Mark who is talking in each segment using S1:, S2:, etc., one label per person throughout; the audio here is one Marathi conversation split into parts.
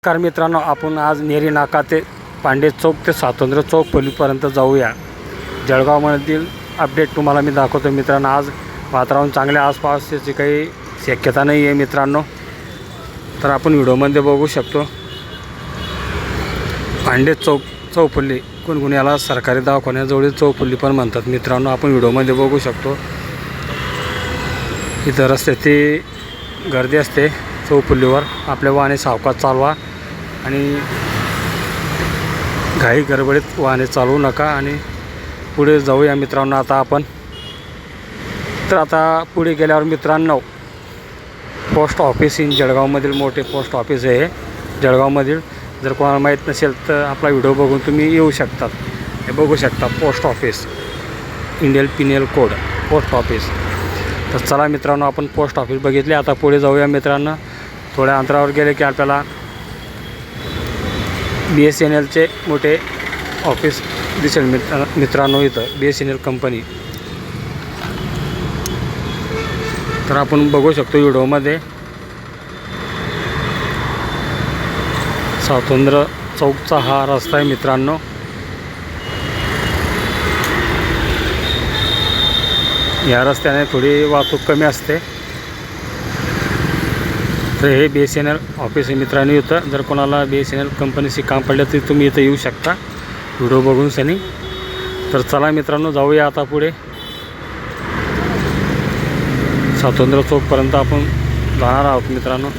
S1: नमस्कार मित्रांनो, आपण आज नेरी नाका ते पांडे चौक ते स्वातंत्र्य चौक पोलीसपर्यंत जाऊया। जळगावमधील अपडेट तुम्हाला मी दाखवतो मित्रांनो। आज वातावरण चांगले, आसपासची काही शक्यता नाही आहे मित्रांनो। तर आपण व्हिडिओमध्ये बघू शकतो पांडे चौक चौफुल्ली, कोण याला सरकारी दवाखान्याजवळील चौफुल्ली पण म्हणतात मित्रांनो। आपण व्हिडिओमध्ये बघू शकतो इथं रस्त्याची गर्दी असते चौफुल्लीवर। आपल्या वाहने सावकाश चालवा आणि घाई गडबडीत वाहने चालवू नका आणि पुढे जाऊया मित्रांनो। आता पुढे गेल्यावर मित्रांनो पोस्ट ऑफिस इन जळगावमधील मोठे पोस्ट ऑफिस आहे जळगावमधील। जर कोणाला माहीत नसेल तर आपला व्हिडिओ बघून तुम्ही येऊ शकतात। हे बघू शकता post office, Indian Pinal code post office. तर चला मित्रांनो, आपण पोस्ट ऑफिस बघितले, आता पुढे जाऊया मित्रांनो। थोड्या अंतरावर गेले की आपल्याला BSNLचे मोठे ऑफिस दिसेल मित्रांनो। इथं BSNL कंपनी। तर आपण बघू शकतो व्हिडिओमध्ये स्वातंत्र्य चौकचा हा रस्ता आहे मित्रांनो। या रस्त्याने थोडी वाहतूक कमी असते। तर हे BSNL ऑफिस आहे मित्रांनो इथं। जर कोणाला BSNL कंपनीशी काम पडलं तर तुम्ही इथं येऊ शकता व्हिडिओ बघून सनी। तर चला मित्रांनो, जाऊया आता पुढे। स्वातंत्र्य चौकपर्यंत आपण जाणार आहोत मित्रांनो।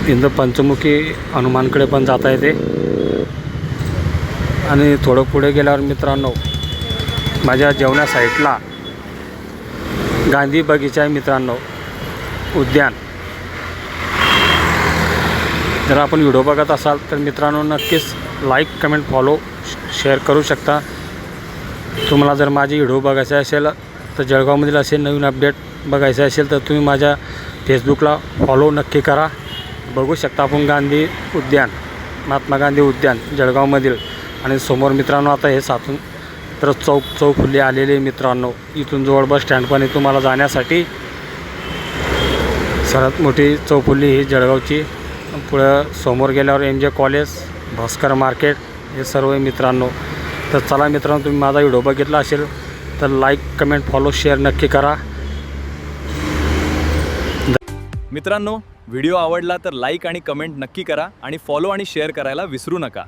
S1: इथं पंचमुखी हनुमानकडे पण जाता येते। आणि थोडं पुढे गेल्यावर मित्रांनो माझ्या जेवणा साईडला गांधी बगीचा आहे मित्रांनो, उद्यान। जर आपण व्हिडिओ बघत असाल तर मित्रांनो नक्कीच लाईक, कमेंट, फॉलो, शेअर करू शकता। तुम्हाला जर माझी व्हिडिओ बघायचे असेल तर जळगावमधील असे नवीन अपडेट बघायचे असेल तर तुम्ही माझ्या फेसबुकला फॉलो नक्की करा। बघू शकता आपण गांधी उद्यान, महात्मा गांधी उद्यान जळगावमधील। आणि समोर मित्रांनो आता हे स्वातंत्र्य चौफुल्ली आलेले मित्रांनो। इथून जवळ बस स्टँड पण आहे तुम्हाला जाण्यासाठी। सर्वात मोठी चौफुल्ली ही जळगावची। पुढं समोर गेल्यावर MJ कॉलेज, भास्कर मार्केट हे सर्व आहे मित्रांनो। तर चला मित्रांनो, तुम्ही माझा व्हिडिओ बघितला असेल तर लाईक, कमेंट, फॉलो, शेअर नक्की करा
S2: मित्रांनो। व्हिडिओ आवडला तर लाईक आणि कमेंट नक्की करा आणि फॉलो आणि शेअर करायला विसरू नका।